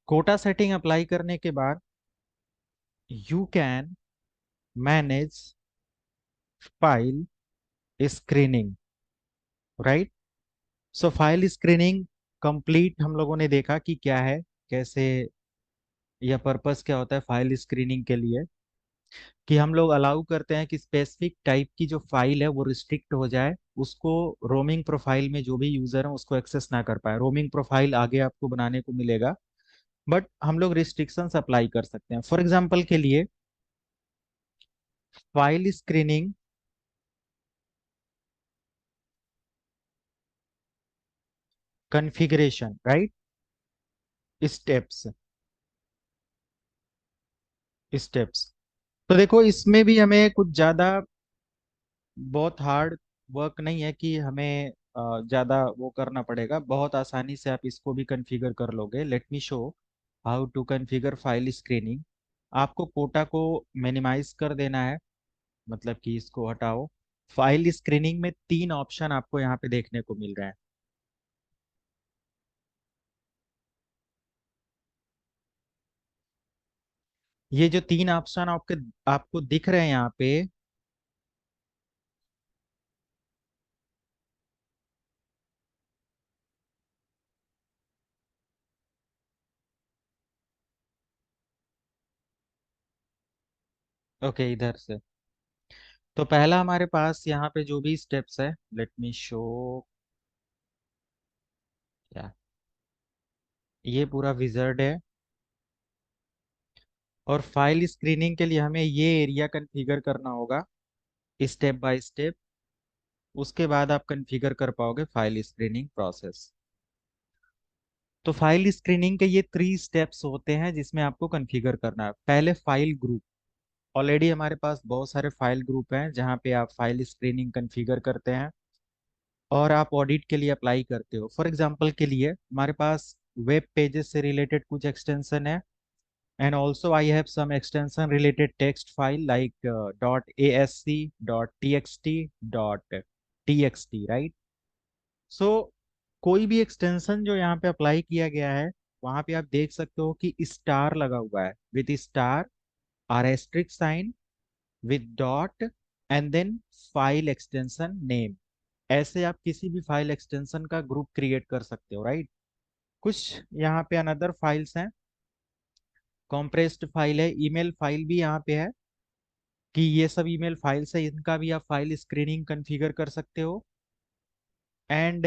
Kota setting apply करने के बाद you can manage file screening, right. So file screening complete हम लोगों ने देखा कि क्या है, कैसे, या पर्पस क्या होता है फाइल स्क्रीनिंग के लिए, कि हम लोग अलाउ करते हैं कि स्पेसिफिक टाइप की जो फाइल है वो रिस्ट्रिक्ट हो जाए, उसको रोमिंग प्रोफाइल में जो भी यूजर है उसको एक्सेस ना कर पाए। रोमिंग प्रोफाइल आगे आपको बनाने को मिलेगा, बट हम लोग रिस्ट्रिक्शंस अप्लाई कर सकते हैं। फॉर एग्जांपल के लिए file screening configuration, right, steps, steps. तो देखो इसमें भी हमें कुछ ज्यादा बहुत हार्ड वर्क नहीं है कि हमें ज्यादा वो करना पड़ेगा, बहुत आसानी से आप इसको भी कॉन्फ़िगर कर लोगे। Let me show how to configure file screening. आपको कोटा को मिनिमाइज कर देना है, मतलब कि इसको हटाओ। फाइल स्क्रीनिंग में तीन ऑप्शन आपको यहाँ पे देखने को मिल रहे हैं। ये जो तीन ऑप्शन आपके आपको दिख रहे हैं यहाँ पे, ओके इधर से। तो पहला हमारे पास यहाँ पे जो भी स्टेप्स है, लेट मी शो, क्या, ये पूरा विजर्ड है। और फाइल स्क्रीनिंग के लिए हमें ये एरिया कॉन्फ़िगर करना होगा स्टेप बाय स्टेप। उसके बाद आप कॉन्फ़िगर कर पाओगे फाइल स्क्रीनिंग प्रोसेस। तो फाइल स्क्रीनिंग के ये थ्री स्टेप्स होते हैं जिसमें आपको कॉन्फ़िगर करना है। पहले फाइल ग्रुप। ऑलरेडी हमारे पास बहुत सारे फाइल ग्रुप हैं जहाँ पे आप फाइल स्क्रीनिंग कॉन्फ़िगर करते हैं और आप ऑडिट के लिए अप्लाई करते हो। फॉर एग्जांपल के लिए हमारे पास वेब पेजेस से रिलेटेड कुछ एक्सटेंशन है, and also I have some extension related text file like .asc, .txt, .txt, right? So कोई भी एक्सटेंशन जो यहाँ पे अप्लाई किया गया है, वहां पे आप देख सकते हो कि स्टार लगा हुआ है, with star, or asterisk sign, with dot, and then file extension name. ऐसे आप किसी भी फाइल एक्सटेंशन का ग्रुप क्रिएट कर सकते हो, राइट। कुछ यहाँ पे अनदर फाइल्स हैं, कॉम्प्रेस्ड फाइल है, ईमेल फाइल भी यहाँ पे है, कि ये सब ईमेल फाइल्स है, इनका भी आप फाइल स्क्रीनिंग कॉन्फ़िगर कर सकते हो। एंड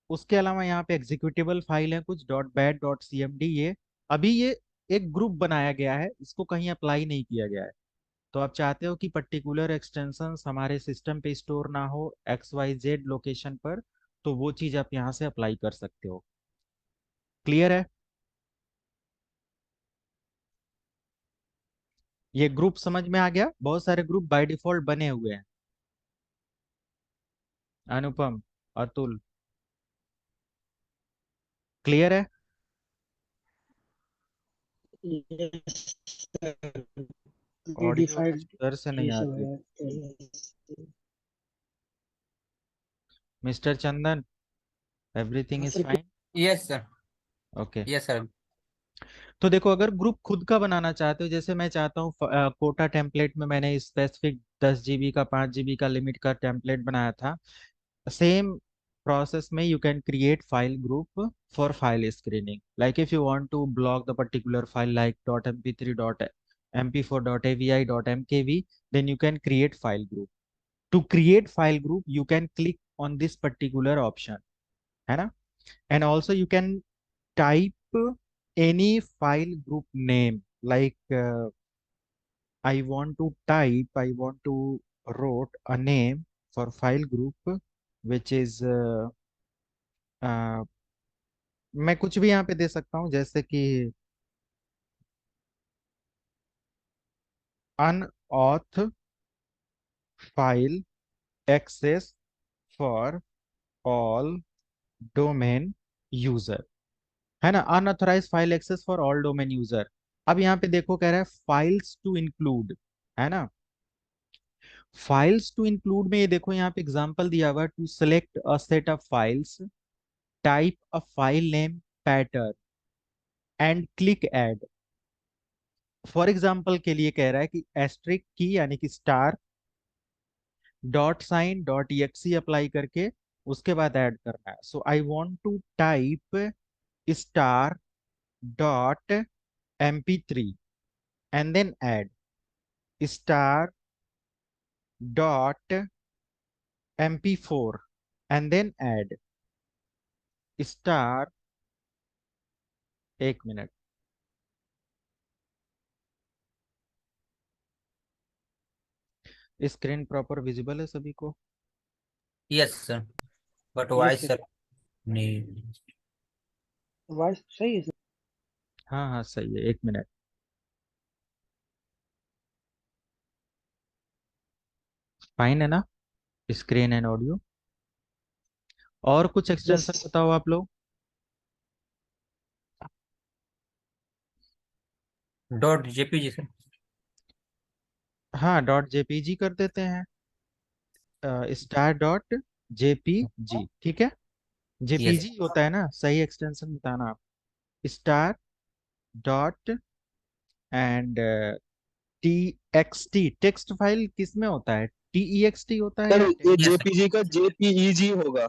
उसके अलावा यहाँ पे एग्जीक्यूटेबल फाइल है कुछ, dot bat, dot c m d. ये अभी ये एक ग्रुप बनाया गया है, इसको कहीं अप्लाई नहीं किया गया है। तो आप चाहते हो कि पर्टिकुलर एक्सटेंशंस हमारे सिस्टम पे स्टोर ना हो एक्स वाई जेड लोकेशन पर, तो वो चीज आप यहाँ से अप्लाई कर सकते हो। क्लियर है? ये ग्रुप समझ में आ गया? बहुत सारे ग्रुप बाय डिफॉल्ट बने हुए हैं। अनुपम, अतुल, क्लियर है? यस सर, ऑडियो प्रीडिफाइंड उधर से नहीं ये सब आती। है। मिस्टर चंदन, एवरीथिंग हाँ is sir. Fine? Yes sir. Okay. Yes sir. तो देखो अगर ग्रुप खुद का बनाना चाहते हो, जैसे मैं चाहता हूँ कोटा टेम्पलेट में मैंने स्पेसिफिक 10 GB का 5 GB का लिमिट का टेम्पलेट बनाया था, सेम प्रोसेस में you can create file group for file screening. Like if you want to block the particular file like .mp3, .mp4, .avi, .mkv, then you can create file group. To create file group you can click on this particular option, है ना। and also you can type any file group name, like I want to wrote a name for file group which is मैं कुछ भी यहाँ पे दे सकता हूँ, जैसे कि unauth file access for all domain user, है ना, unauthorise file access for all domain user. अब यहाँ पे देखो कह रहा है फाइल्स टू इंक्लूड, है ना। फाइल्स टू इंक्लूड में ये देखो यहाँ पे एग्जांपल दिया हुआ है, to select a set of files, type a file name pattern, and click add. For example के लिए कह रहा है कि एस्ट्रिक की यानी कि star dot sign dot exe apply करके उसके बाद ऐड करना है। So I want to type star dot mp3 and then add star dot mp4 and then add star. एक मिनट, स्क्रीन प्रॉपर विजिबल है सभी को? Yes sir, but yes voice sir, sir नहीं। वॉइस सही है sir. हाँ हाँ सही है, एक मिनट। फाइन है ना स्क्रीन एंड ऑडियो? और कुछ यस। एक्सटेंशन बताओ आप लोग। Dot JPG sir. हाँ डॉट जेपीजी कर देते हैं, स्टार डॉट जेपीजी, ठीक है। यस। जेपीजी होता है ना, सही एक्सटेंशन बताना आप। Star dot and T x T, text file किस में होता है? टी होता है सर या ये यस सर, जेपीजी का जेपीईजी होगा।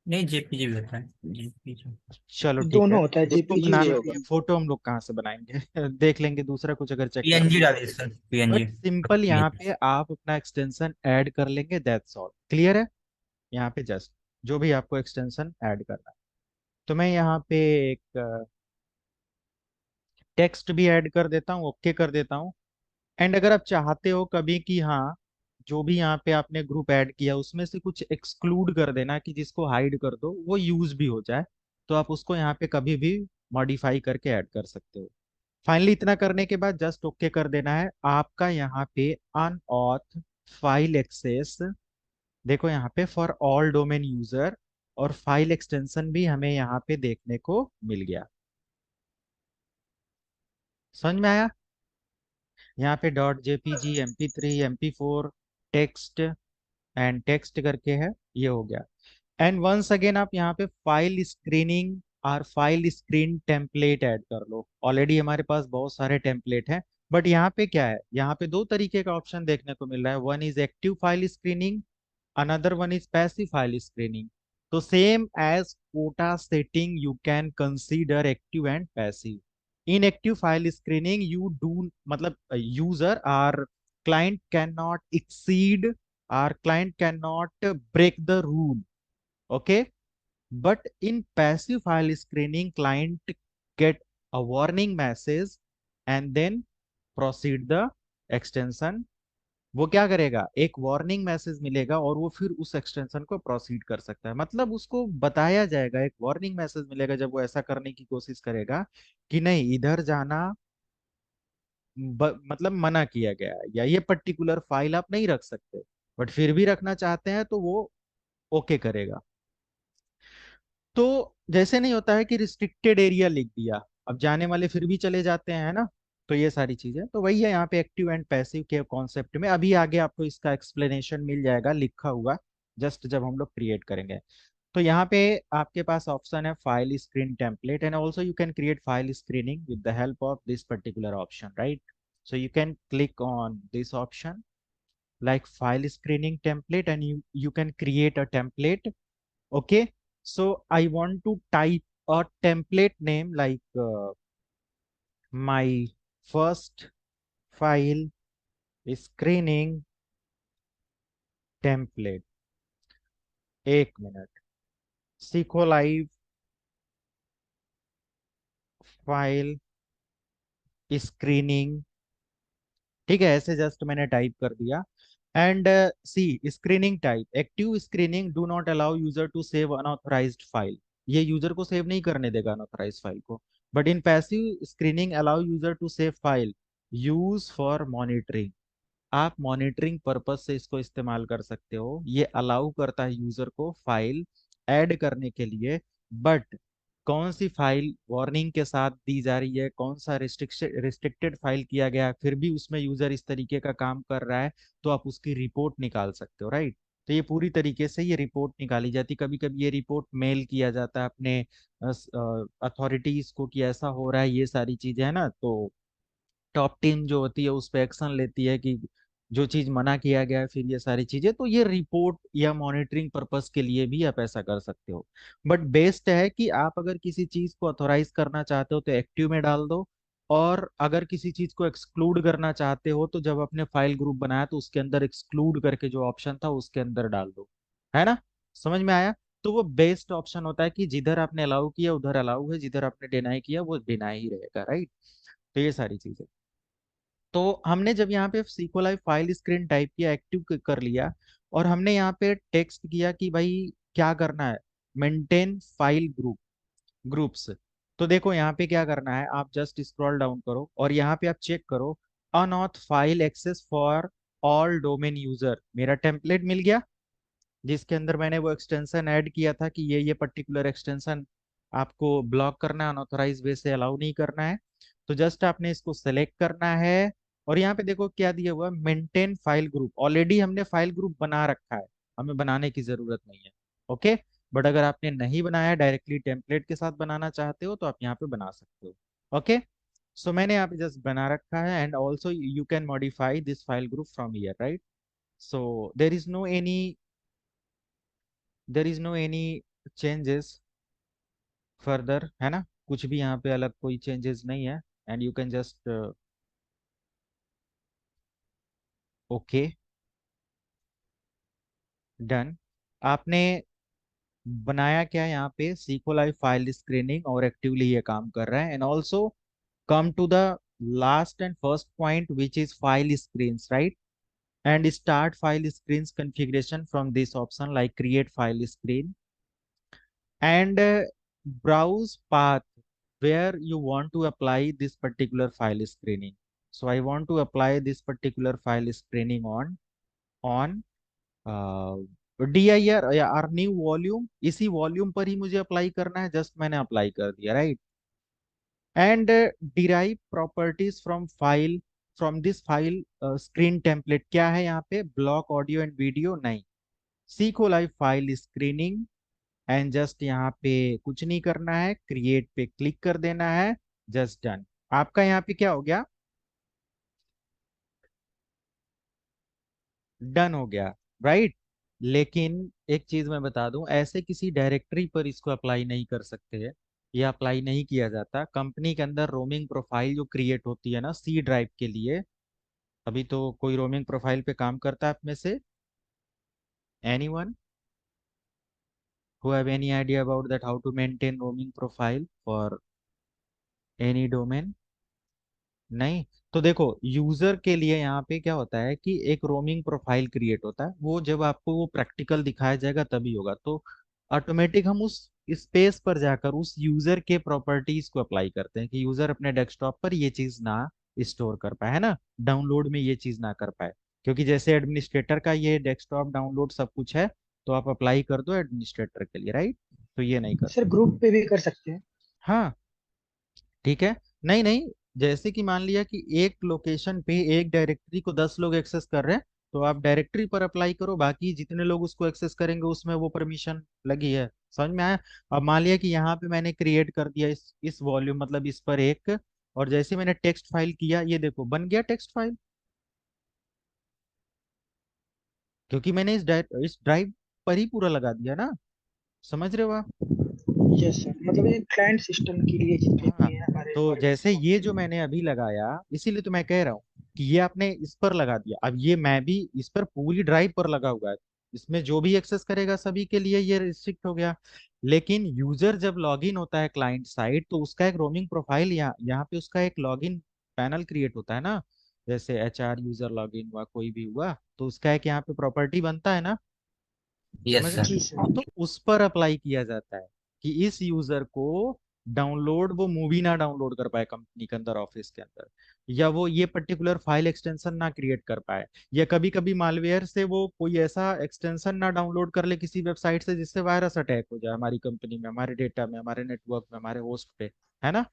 नहीं जेपीजी भी होता है, जेपीजी। चलो ठीक है, दोनों होता है, उसको जेपीजी भी बनाने के होगा। लिए फोटो हम लोग कहाँ से बनाएंगे देख लेंगे, दूसरा कुछ अगर चेक करना। पीएनजी डालिए सर, बट पीएनजी। सिंपल यहाँ पे आप अपना एक्सटेंशन ऐड कर लेंगे, दैट्स ऑल। क्लियर है? यहाँ पे जस्ट जो भी आपको एक्सटेंशन ऐड करना है, तो मैं यहाँ पे एक टेक्स्ट भी ऐड कर देता हूँ, ओके कर देता हूँ। एंड अगर आप चाहते हो कभी कि हाँ, जो भी यहाँ पे आपने ग्रुप ऐड किया उसमें से कुछ एक्सक्लूड कर देना कि जिसको हाइड कर दो वो यूज भी हो जाए, तो आप उसको यहाँ पे कभी भी मॉडिफाई करके ऐड कर सकते हो। फाइनली इतना करने के बाद जस्ट ओके कर देना है। आपका यहाँ पे अनऑथ फाइल एक्सेस, देखो यहाँ पे फॉर ऑल डोमेन यूजर, और फाइल एक्सटेंशन भी हमें यहाँ पे देखने को मिल गया। समझ में आया? यहाँ पे dot JPG mp3 mp4 text and text करके है, ये हो गया। एंड वंस अगेन आप यहाँ पे फाइल स्क्रीनिंग और फाइल स्क्रीन टेम्पलेट ऐड कर लो। ऑलरेडी हमारे पास बहुत सारे टेम्पलेट हैं, बट यहाँ पे क्या है, यहाँ पे दो तरीके का ऑप्शन देखने को मिल रहा है। One is active file screening, another one is passive file screening. So same as quota setting, you can consider active and passive. In active file screening you do मतलब user or client cannot exceed or client cannot break the rule, okay. But in passive file screening client get a warning message and then proceed the extension। वो क्या करेगा, एक warning message मिलेगा और वो फिर उस एक्सटेंशन को प्रोसीड कर सकता है। मतलब उसको बताया जाएगा, एक वार्निंग मैसेज मिलेगा जब वो ऐसा करने की कोशिश करेगा कि नहीं इधर जाना मतलब मना किया गया है, या ये पर्टिकुलर फाइल आप नहीं रख सकते, बट फिर भी रखना चाहते हैं तो वो ओके करेगा। तो जैसे नहीं होता है कि रिस्ट्रिक्टेड एरिया लिख दिया, अब जाने वाले फिर भी चले जाते हैं, है ना। तो ये सारी चीजें तो वही है यहाँ पे एक्टिव एंड पैसिव के कॉन्सेप्ट में। अभी आगे आपको इसका एक्सप्लेनेशन मिल जाएगा लिखा हुआ, जस्ट जब हम लोग क्रिएट करेंगे। तो यहाँ पे आपके पास ऑप्शन है file screen template, and also you can create file screening with the help of this particular option, right. So you can click on this option like file screening template and you can create a template. Okay, so I want to type a template name like my first file screening template। एक मिनट, सीखो live file screening, ठीक है। ऐसे just मैंने type कर दिया। And see screening type active screening do not allow user to save unauthorized file, ये यूजर को सेव नहीं करने देगा अनऑथराइज्ड फाइल को। But in passive screening allow user to save file use for monitoring, आप monitoring purpose से इसको इस्तेमाल कर सकते हो। ये अलाउ करता है यूजर को फाइल ऐड करने के लिए, बट कौन सी फाइल वार्निंग के साथ दी जा रही है, कौन सा रिस्ट्रिक्टेड फाइल किया गया है, फिर भी उसमें यूजर इस तरीके का काम कर रहा है, तो आप उसकी रिपोर्ट निकाल सकते हो, राइट। तो ये पूरी तरीके से ये रिपोर्ट निकाली जाती। कभी कभी ये रिपोर्ट मेल किया जाता है अपने अथॉरिटीज को कि ऐसा हो रहा है, ये सारी चीजें है ना, तो टॉप टीम जो होती है उस पर एक्शन लेती है कि जो चीज मना किया गया है, फिर ये सारी चीजें। तो ये रिपोर्ट या मॉनिटरिंग पर्पस के लिए भी आप ऐसा कर सकते हो। बट बेस्ट है कि आप अगर किसी चीज को ऑथोराइज करना चाहते हो तो एक्टिव में डाल दो, और अगर किसी चीज को एक्सक्लूड करना चाहते हो तो जब आपने फाइल ग्रुप बनाया तो उसके अंदर एक्सक्लूड करके जो ऑप्शन था उसके अंदर डाल दो। है ना, समझ में आया? तो वो बेस्ट ऑप्शन होता है कि जिधर आपने अलाउ किया उधर अलाउ है, जिधर आपने डिनाई किया वो डिनाई ही रहेगा, राइट? तो ये सारी चीजें। तो हमने जब यहाँ पे SQLite फाइल स्क्रीन टाइप किया, एक्टिव कर लिया, और हमने यहाँ पे टेक्स्ट किया कि भाई क्या करना है, मेंटेन फाइल ग्रुप्स। तो देखो यहाँ पे क्या करना है, आप जस्ट स्क्रॉल डाउन करो और यहाँ पे आप चेक करो, unauth file access for all domain user. मेरा टेम्पलेट मिल गया जिसके अंदर मैंने वो एक्सटेंशन ऐड किया था कि ये पर्टिकुलर एक्सटेंशन आपको ब्लॉक करना है, अनऑथराइज वे से अलाउ नहीं करना है। तो जस्ट आपने इसको सेलेक्ट करना है, और यहाँ पे देखो क्या दिया हुआ है, मेंटेन फाइल ग्रुप। ऑलरेडी हमने फाइल ग्रुप बना रखा है, हमें बनाने की जरूरत नहीं है। ओके, बट अगर आपने नहीं बनाया, डायरेक्टली टेम्पलेट के साथ बनाना चाहते हो तो आप यहाँ पे बना सकते हो। ओके, सो मैंने यहाँ पे जस्ट बना रखा है, and also you can modify this file group from here, right? So there is no any changes further, है ना, कुछ भी यहाँ पे अलग कोई चेंजेस नहीं है, and you can just okay, done. आपने बनाया क्या यहाँ पे, SQLite फाइल स्क्रीनिंग, और एक्टिवली ये काम कर रहा है। And also come to the last and first point which is file screens, right? And start file screens configuration from this option like create file screen, and browse path where you want to apply this particular file screening. So I want to apply this particular file screening on uh, dir या are new volume, इसी volume पर ही मुझे apply करना है। Just मैंने apply कर दिया, right? And derive properties from this file screen template. क्या है यहाँ पे, ब्लॉक ऑडियो एंड वीडियो नहीं, SQLite file screening. And just यहाँ पे कुछ नहीं करना है, क्रिएट पे क्लिक कर देना है, जस्ट डन। आपका यहाँ पे क्या हो गया, डन हो गया, राइट? लेकिन एक चीज मैं बता दूं, ऐसे किसी डायरेक्टरी पर इसको अप्लाई नहीं कर सकते हैं, ये अप्लाई नहीं किया जाता। कंपनी के अंदर रोमिंग प्रोफाइल जो क्रिएट होती है ना सी ड्राइव के लिए, अभी तो कोई रोमिंग प्रोफाइल पे काम करता है आप में से? Anyone who have any idea about that, how to maintain roaming profile for any domain? नहीं? तो देखो, यूजर के लिए यहाँ पे क्या होता है कि एक रोमिंग प्रोफाइल क्रिएट होता है, वो जब आपको वो प्रैक्टिकल दिखाया जाएगा तभी होगा। तो ऑटोमेटिक हम उस स्पेस पर जाकर उस यूजर के प्रॉपर्टीज को अप्लाई करते हैं कि यूजर अपने डेस्कटॉप पर ये चीज ना स्टोर कर पाए, है ना, डाउनलोड में ये चीज ना कर पाए। क्योंकि जैसे एडमिनिस्ट्रेटर का ये डेस्कटॉप डाउनलोड सब कुछ है, तो आप अप्लाई कर दो एडमिनिस्ट्रेटर के लिए, राइट? तो ये नहीं कर सर सकते। ग्रुप पे भी कर सकते हैं। हाँ, ठीक है। नहीं नहीं, जैसे कि मान लिया कि एक लोकेशन पे एक डायरेक्टरी को 10 लोग एक्सेस कर रहे हैं, तो आप डायरेक्टरी पर अप्लाई करो, बाकी जितने लोग उसको एक्सेस करेंगे उसमें वो परमिशन लगी है। समझ में आया? अब मान लिया कि यहाँ पे मैंने क्रिएट कर दिया इस वॉल्यूम, मतलब इस पर एक, और जैसे मैंने टेक्स्ट फाइल किया, ये देखो बन गया टेक्स्ट फाइल, क्योंकि मैंने इस ड्राइव पर ही पूरा लगा दिया ना। समझ रहे हो आप? यस सर, मतलब ये क्लाइंट सिस्टम के लिए जितने हाँ, भी हैं हमारे तो जैसे ये जो ऑर्गेनाइजेशन। मैंने अभी लगाया, इसीलिए तो मैं कह रहा हूँ कि ये आपने इस पर लगा दिया, अब ये मैं भी इस पर पूरी ड्राइव पर लगा हुआ है, इसमें जो भी एक्सेस करेगा सभी के लिए ये रिस्ट्रिक्ट हो गया। लेकिन यूजर जब लॉगिन होता है क्लाइंट साइड, तो उसका एक रोमिंग प्रोफाइल, यहाँ पे उसका एक लॉगिन पैनल क्रिएट होता है ना, जैसे HR यूजर लॉगिन हुआ, कोई भी हुआ, तो उसका एक यहाँ पे प्रॉपर्टी बनता है ना। यस समझ रहे सर। जी हैं? सर। तो उस पर अप्लाई किया जाता है कि इस यूजर को डाउनलोड, वो मूवी ना डाउनलोड कर पाए कंपनी के अंदर, ऑफिस के अंदर, या वो ये पर्टिकुलर फाइल एक्सटेंशन ना क्रिएट कर पाए, या कभी कभी मालवेयर से वो कोई ऐसा एक्सटेंशन ना डाउनलोड कर ले किसी वेबसाइट से जिससे वायरस अटैक हो जाए हमारी कंपनी में, हमारे डेटा में, हमारे नेटवर्क में, हमारे होस्ट पे, है ना।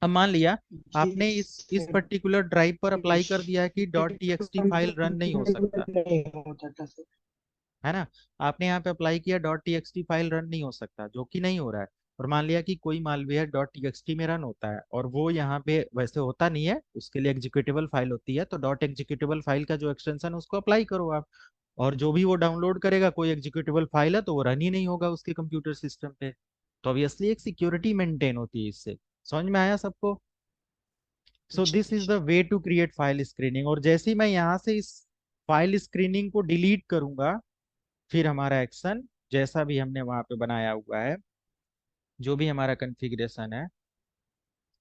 अब मान लिया जी आपने इस सर, पर्टिकुलर ड्राइव पर अप्लाई कर दिया है कि ये .txt फाइल रन नहीं हो सकता। नहीं होता था सर। है ना। आपने यहाँ पे अप्लाई किया, .txt फाइल रन नहीं हो सकता, जो कि नहीं हो रहा है। और मान लिया कि कोई मालवेयर .txt में रन होता है और वो यहाँ पे वैसे होता नहीं है, उसके लिए एग्जीक्यूटेबल फाइल होती है, तो .एग्जीक्यूटेबल फाइल का जो एक्सटेंशन है उसको अप्लाई करो आप। और जो भी वो डाउनलोड करेगा कोई एग्जीक्यूटेबल फाइल है तो वो रन ही नहीं होगा उसके कंप्यूटर सिस्टम पे। तो ऑब्वियसली एक सिक्योरिटी मेंटेन होती है इससे। समझ में आया सबको? सो अच्छा दिस इज द अच्छा। Way to create file screening. और जैसे ही मैं यहाँ से इस फाइल स्क्रीनिंग को डिलीट करूंगा, फिर हमारा एक्शन जैसा भी हमने वहां पे बनाया हुआ है, जो भी हमारा कॉन्फ़िगरेशन है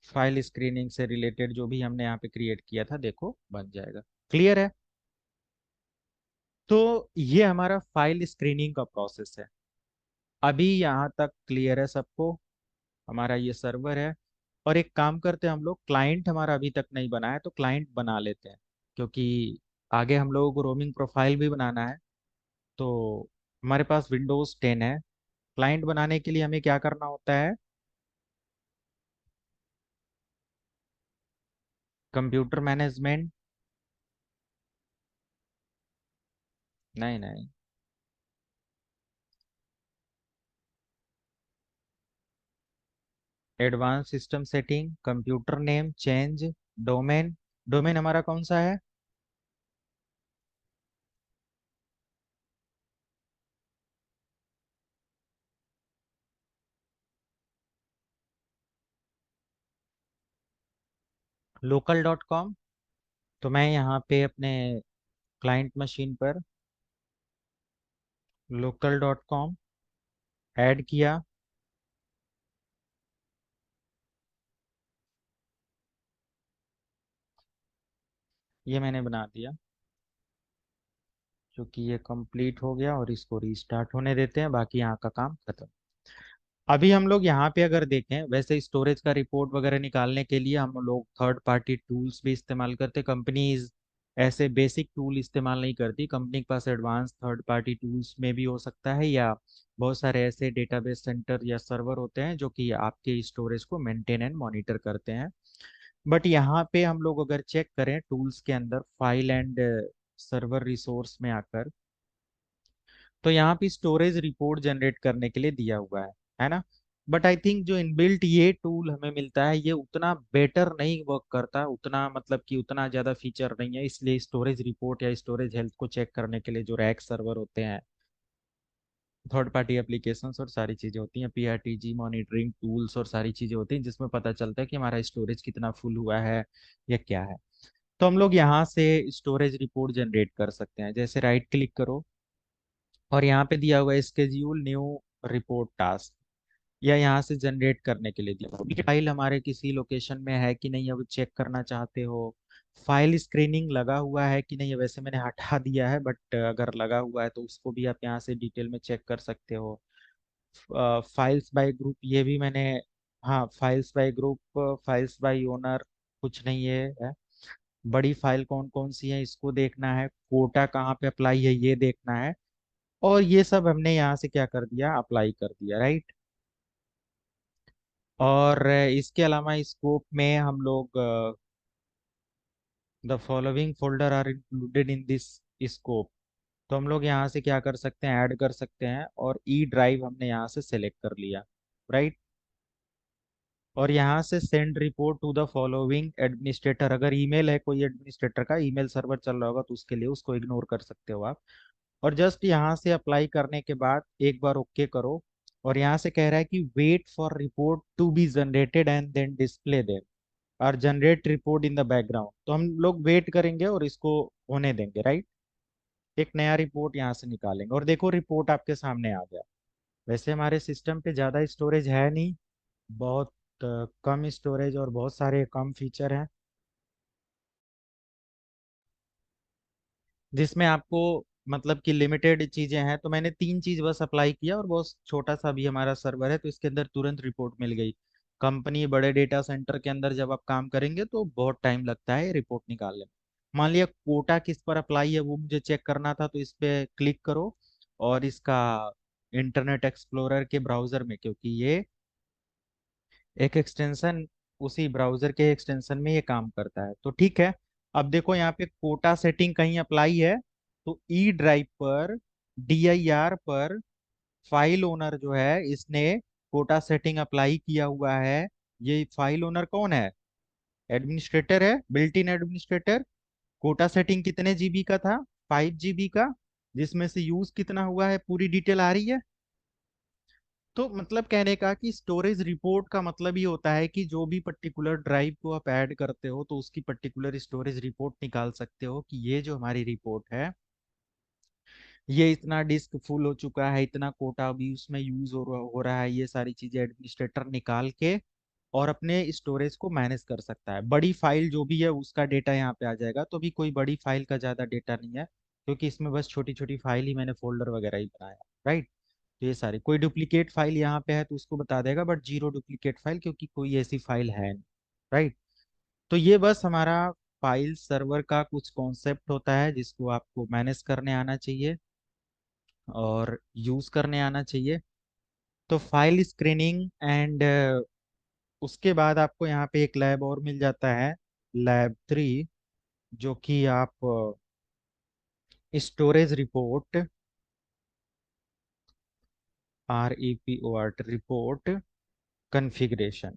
फाइल स्क्रीनिंग से रिलेटेड, जो भी हमने यहाँ पे क्रिएट किया था, देखो बन जाएगा। क्लियर है? तो ये हमारा फाइल स्क्रीनिंग का प्रोसेस है। अभी यहाँ तक क्लियर है सबको? हमारा ये सर्वर है। और एक काम करते हैं हम लोग, क्लाइंट हमारा अभी तक नहीं बना है तो क्लाइंट बना लेते हैं, क्योंकि आगे हम लोगों को रोमिंग प्रोफाइल भी बनाना है। तो हमारे पास विंडोज 10 है। क्लाइंट बनाने के लिए हमें क्या करना होता है? कंप्यूटर मैनेजमेंट, नहीं नहीं, advance system setting, computer name change, domain. Domain हमारा कौन सा है? local.com। तो मैं यहाँ पे अपने क्लाइंट मशीन पर local.com ऐड किया। ये मैंने बना दिया, क्योंकि ये कंप्लीट हो गया। और इसको रीस्टार्ट होने देते हैं, बाकी यहाँ का काम खत्म। अभी हम लोग यहाँ पे अगर देखें, वैसे स्टोरेज का रिपोर्ट वगैरह निकालने के लिए हम लोग थर्ड पार्टी टूल्स भी इस्तेमाल करते। कंपनीज ऐसे बेसिक टूल इस्तेमाल नहीं करती, कंपनी के पास एडवांस थर्ड पार्टी टूल्स में भी हो सकता है, या बहुत सारे ऐसे डेटाबेस सेंटर या सर्वर होते हैं जो कि आपके स्टोरेज को मेंटेन एंड मॉनिटर करते हैं। बट यहाँ पे हम लोग अगर चेक करें टूल्स के अंदर, फाइल एंड सर्वर रिसोर्स में आकर, तो यहाँ पे स्टोरेज रिपोर्ट जनरेट करने के लिए दिया हुआ है ना। बट आई थिंक जो इनबिल्ट ये टूल हमें मिलता है ये उतना बेटर नहीं वर्क करता, उतना मतलब कि उतना ज्यादा फीचर नहीं है। इसलिए स्टोरेज रिपोर्ट या स्टोरेज हेल्थ को चेक करने के लिए जो रैक सर्वर होते हैं, थर्ड पार्टी एप्लीकेशंस और सारी चीजें होती हैं, पीआरटीजी मॉनिटरिंग टूल्स और सारी चीजें होती हैं, जिसमें पता चलता है कि हमारा स्टोरेज कितना फुल हुआ है या क्या है। तो हम लोग यहाँ से स्टोरेज रिपोर्ट जनरेट कर सकते हैं। जैसे राइट क्लिक करो और यहाँ पे दिया हुआ है स्केड्यूल न्यू रिपोर्ट टास्क, या यहाँ से जनरेट करने के लिए दिया हुआ फाइल हमारे किसी लोकेशन में है कि नहीं, अब चेक करना चाहते हो। फाइल स्क्रीनिंग लगा हुआ है कि नहीं, वैसे मैंने हटा दिया है, बट अगर लगा हुआ है तो उसको भी आप यहाँ से डिटेल में चेक कर सकते हो। फाइल्स बाय ग्रुप, ये भी मैंने, हाँ files bye group, files bye owner कुछ नहीं है। बड़ी फाइल कौन कौन सी है इसको देखना है, कोटा कहाँ पे अप्लाई है ये देखना है। और ये सब हमने यहाँ से क्या कर दिया, अप्लाई कर दिया, राइट। और इसके अलावा स्कोप में हम लोग the following folder are included in this scope, तो हम लोग यहाँ से क्या कर सकते हैं, ऐड कर सकते हैं। और ई ड्राइव हमने यहाँ से सेलेक्ट कर लिया, राइट। और यहाँ से send report to the following administrator, अगर ईमेल है कोई एडमिनिस्ट्रेटर का, ईमेल सर्वर चल रहा होगा तो उसके लिए उसको इग्नोर कर सकते हो आप। और जस्ट यहाँ से अप्लाई करने के बाद एक बार ओके करो। और यहाँ से कह रहा है कि wait for report to be generated and then display them और generate report in the background, तो हम लोग वेट करेंगे और इसको होने देंगे, राइट। एक नया रिपोर्ट यहाँ से निकालेंगे और देखो रिपोर्ट आपके सामने आ गया। वैसे हमारे सिस्टम पे ज़्यादा स्टोरेज है नहीं, बहुत कम स्टोरेज और बहुत सारे कम फीचर हैं, जिसमें आपको मतलब कि लिमिटेड चीजें हैं। तो मैंने 3 चीज बस अप्लाई किया और बहुत छोटा सा भी हमारा सर्वर है, तो इसके अंदर तुरंत रिपोर्ट मिल गई। कंपनी बड़े डेटा सेंटर के अंदर जब आप काम करेंगे तो बहुत टाइम लगता है रिपोर्ट निकालने में। मान लिया कोटा किस पर अप्लाई है वो मुझे चेक करना था, तो इस पे क्लिक करो और इसका इंटरनेट एक्सप्लोरर के ब्राउजर में, क्योंकि ये एक एक्सटेंशन, उसी ब्राउजर के एक्सटेंशन में ये काम करता है, तो ठीक है। अब देखो यहाँ पे कोटा सेटिंग कहीं अप्लाई है, तो ई ड्राइव पर DIR पर फाइल ओनर जो है इसने कोटा सेटिंग अप्लाई किया हुआ है। ये फाइल ओनर कौन है? एडमिनिस्ट्रेटर है, built in administrator. Quota setting कितने जीबी का था? 5 GB का। जिसमें से यूज कितना हुआ है पूरी डिटेल आ रही है। तो मतलब कहने का कि स्टोरेज रिपोर्ट का मतलब ही होता है कि जो भी पर्टिकुलर ड्राइव को आप ऐड करते हो तो उसकी पर्टिकुलर स्टोरेज रिपोर्ट निकाल सकते हो कि ये जो हमारी रिपोर्ट है, ये इतना डिस्क फुल हो चुका है, इतना कोटा अभी उसमें यूज हो रहा है। ये सारी चीजें एडमिनिस्ट्रेटर निकाल के और अपने स्टोरेज को मैनेज कर सकता है। बड़ी फाइल जो भी है उसका डेटा यहाँ पे आ जाएगा। तो भी कोई बड़ी फाइल का ज्यादा डेटा नहीं है, क्योंकि इसमें बस छोटी छोटी फाइल ही मैंने फोल्डर वगैरह ही बनाया। राइट। तो ये सारी कोई डुप्लीकेट फाइल यहाँ पे है तो उसको बता देगा, बट जीरो डुप्लीकेट फाइल, क्योंकि कोई ऐसी फाइल है नहीं। राइट। तो ये बस हमारा फाइल सर्वर का कुछ कॉन्सेप्ट होता है जिसको आपको मैनेज करने आना चाहिए और यूज करने आना चाहिए। तो फाइल स्क्रीनिंग एंड उसके बाद आपको यहाँ पे एक लैब और मिल जाता है, लैब 3, जो कि आप storage report, REPORT report configuration.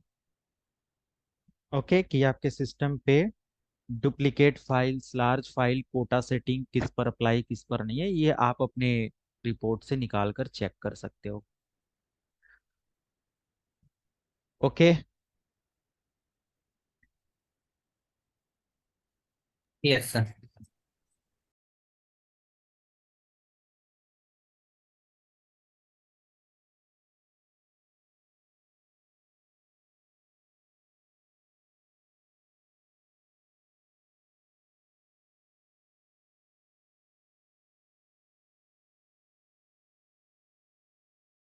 Okay, कि आपके सिस्टम पे duplicate files, large file quota setting किस पर अप्लाई किस पर नहीं है, ये आप अपने रिपोर्ट से निकाल कर चेक कर सकते हो। ओके। Yes sir.